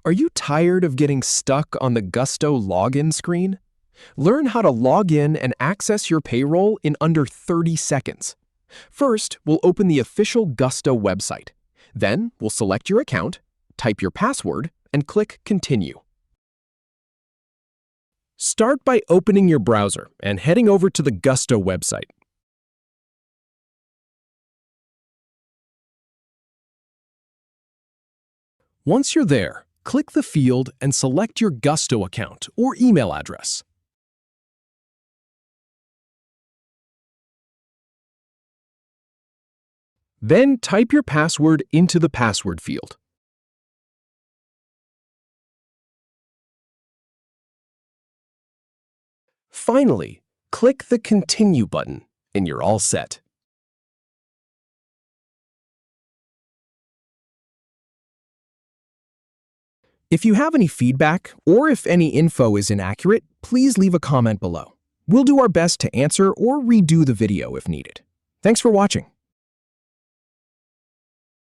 Are you tired of getting stuck on the Gusto login screen? Learn how to log in and access your payroll in under 30 seconds. First, we'll open the official Gusto website. Then, we'll select your account, type your password, and click Continue. Start by opening your browser and heading over to the Gusto website. Once you're there, click the field and select your Gusto account or email address. Then type your password into the password field. Finally, click the Continue button, and you're all set. If you have any feedback, or if any info is inaccurate, please leave a comment below. We'll do our best to answer or redo the video if needed. Thanks for watching.